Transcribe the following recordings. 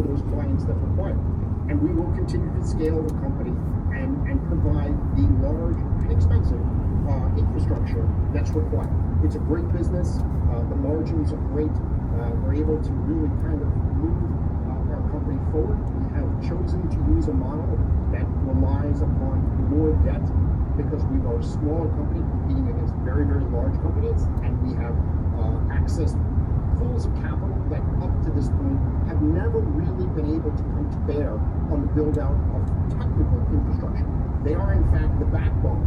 for those clients that require it. And we will continue to scale the company and provide the large and expensive infrastructure that's required. It's a great business. The margins are great. We're able to really kind of move our company forward. We have chosen to use a model that relies upon more debt because we are a smaller company competing against very, very large companies, and we have access pools of capital that up to this point have never really been able to come to bear on the build out of technical infrastructure. They are in fact the backbone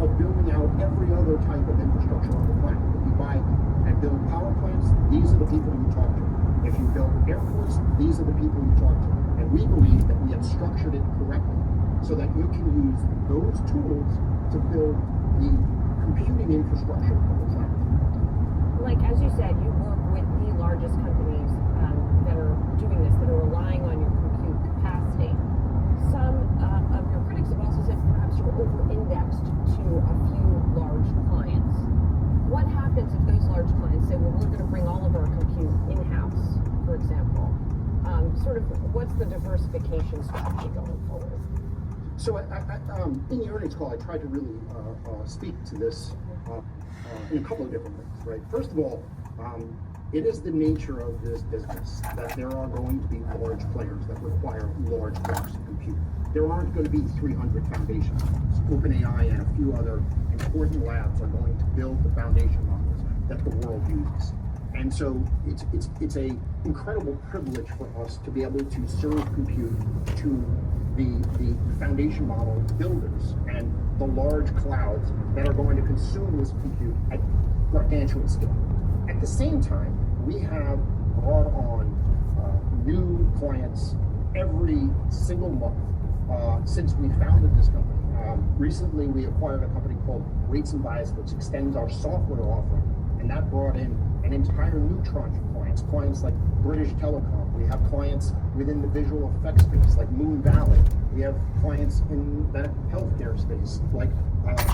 of building out every other type of infrastructure on the planet. If you buy and build power plants, these are the people you talk to. If you build airports, these are the people you talk to. And we believe that we have structured it correctly so that you can use those tools to build the computing infrastructure of the planet. Like, as you said, you work with the largest companies that are doing this, that are relying on your compute capacity. Some of your critics have also said perhaps you're over-indexed to a few large clients. What happens if those large clients say, well, we're going to bring all of our compute in-house, for example? What's the diversification strategy going forward? So in the earnings call, I tried to really speak to this in a couple of different ways, right? First of all, it is the nature of this business that there are going to be large players that require large blocks of compute. There aren't going to be 300 foundation models. OpenAI and a few other important labs are going to build the foundation models that the world uses. And so it's a incredible privilege for us to be able to serve compute to the foundation model builders and the large clouds that are going to consume this compute at gargantuan scale. At the same time, we have brought on new clients every single month since we founded this company. Recently, we acquired a company called Weights and Bias, which extends our software offering, and that brought in an entire new tranche of clients like British Telecom. We have clients within the visual effects space like Moon Valley. We have clients in the healthcare space like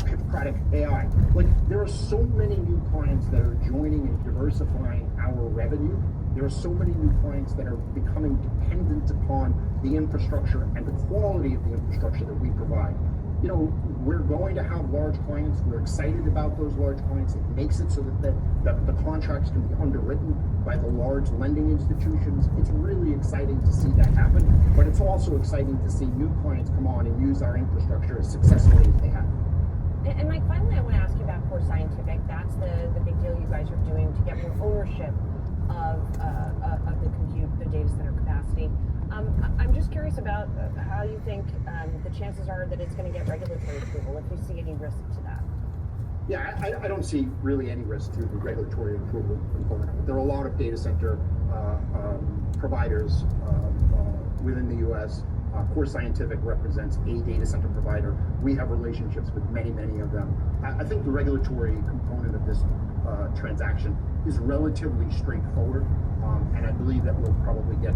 Hippocratic AI. Like, there are so many new clients that are joining and diversifying our revenue. There are so many new clients that are becoming dependent upon the infrastructure and the quality of the infrastructure that we provide. You know, we're going to have large clients. We're excited about those large clients. It makes it so that the contracts can be underwritten by the large lending institutions. It's really exciting to see that happen, but it's also exciting to see new clients come on and use our infrastructure as successfully as they have. And Mike, finally, I want to ask you about Core Scientific. That's the big deal you guys are doing to get more ownership of the compute, the data center capacity. I'm just curious about how you think the chances are that it's going to get regulatory approval, if you see any risk to that. Yeah, I don't see really any risk to the regulatory approval component. There are a lot of data center providers within the U.S. Core Scientific represents a data center provider. We have relationships with many of them. I think the regulatory component of this transaction is relatively straightforward, and I believe that we'll probably get